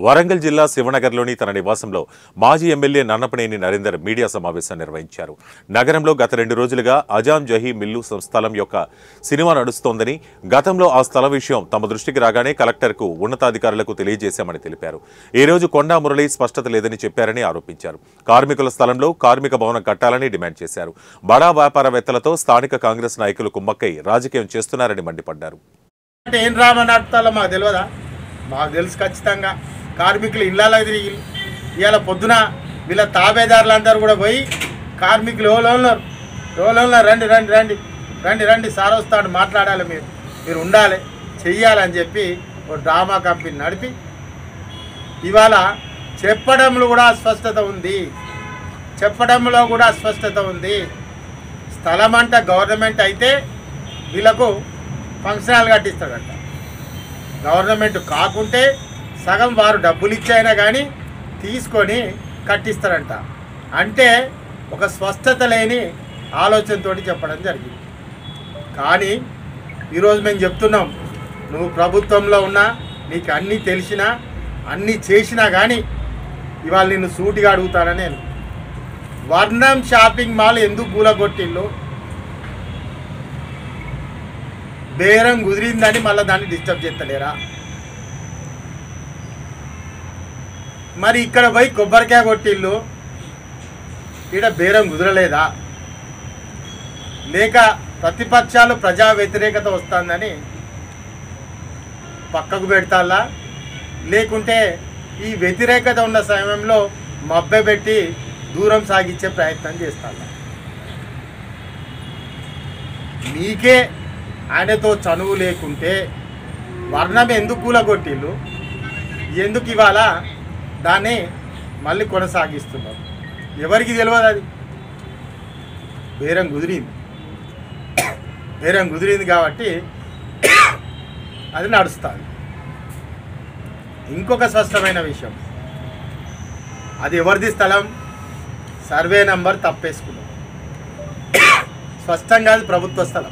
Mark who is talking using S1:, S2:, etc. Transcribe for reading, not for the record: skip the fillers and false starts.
S1: వరంగల్ జిల్లా శివనగర్లోని తన నివాసంలో మాజీ ఎమ్మెల్యే నన్నపనేని నరేందర్ మీడియా సమావేశం నిర్వహించారు. నగరంలో గత 2 రోజులుగా అజాం జహీ మిల్లు స్థలం యొక్క సినిమా నడుస్తోందని, గతంలో ఆ స్థల విషయం తమ దృష్టికి రాగానే కలెక్టర్కు ఉన్నతాధికారులకు తెలియజేశామని తెలిపారు. ఈ రోజు కొండా మురళి స్పష్టత లేదని చెప్పారని ఆరోపించారు. కార్మికుల స్థలంలో కార్మిక భవనం కట్టాలని డిమాండ్ చేశారు. బడా వ్యాపారవేత్తలతో స్థానిక కాంగ్రెస్ నాయకులు కుమ్మక్కై రాజకీయం చేస్తున్నారని మండిపడ్డారు.
S2: మాకు తెలుసు ఖచ్చితంగా కార్మికులు ఇళ్ళలో తిరిగి ఇవాళ పొద్దున వీళ్ళ తాబేదారులందరూ కూడా పోయి కార్మికులు ఎవరు రండి రండి రండి రండి రండి సార్ వస్తాడు మాట్లాడాలి, మీరు ఉండాలి చెయ్యాలని చెప్పి ఒక డ్రామా కంపెనీ నడిపి ఇవాళ చెప్పడంలో కూడా అస్పష్టత ఉంది. స్థలం అంట గవర్నమెంట్ అయితే వీళ్ళకు ఫంక్షన్ హాల్ కట్టిస్తాడంట, గవర్నమెంట్ కాకుంటే సగం వారు డబ్బులు ఇచ్చైనా కానీ తీసుకొని కట్టిస్తారంట. అంటే ఒక స్పష్టత లేని ఆలోచనతో చెప్పడం జరిగింది. కానీ ఈరోజు మేము చెప్తున్నాం, నువ్వు ప్రభుత్వంలో ఉన్నా, నీకు అన్నీ తెలిసినా అన్నీ చేసినా కానీ ఇవాళ నిన్ను సూటిగా అడుగుతానని నేను. వర్ణం షాపింగ్ మాల్ ఎందుకు కూలగొట్టిళ్ళు? బేరం కుదిరిందని మళ్ళీ దాన్ని డిస్టర్బ్ చేస్తలేరా? మరి ఇక్కడ పోయి కొబ్బరికాయ కొట్టిళ్ళు, ఇక్కడ బేరం కుదరలేదా? లేక ప్రతిపక్షాలు ప్రజా వ్యతిరేకత వస్తుందని పక్కకు పెడతాలా? లేకుంటే ఈ వ్యతిరేకత ఉన్న సమయంలో మభ్యపెట్టి దూరం సాగించే ప్రయత్నం చేస్తారా? మీకే ఆయనతో చనువు లేకుంటే వర్ణం ఎందుకు కూలగొట్టిళ్ళు? ఎందుకు ఇవాళ దాన్ని మళ్ళీ కొనసాగిస్తున్నారు? ఎవరికి తెలియదు. అది బేరం కుదిరింది కాబట్టి అది నడుస్తుంది. ఇంకొక స్పష్టమైన విషయం, అది ఎవరిది స్థలం? సర్వే నంబర్ తప్పేసుకున్నాం, స్పష్టంగా అది ప్రభుత్వ స్థలం.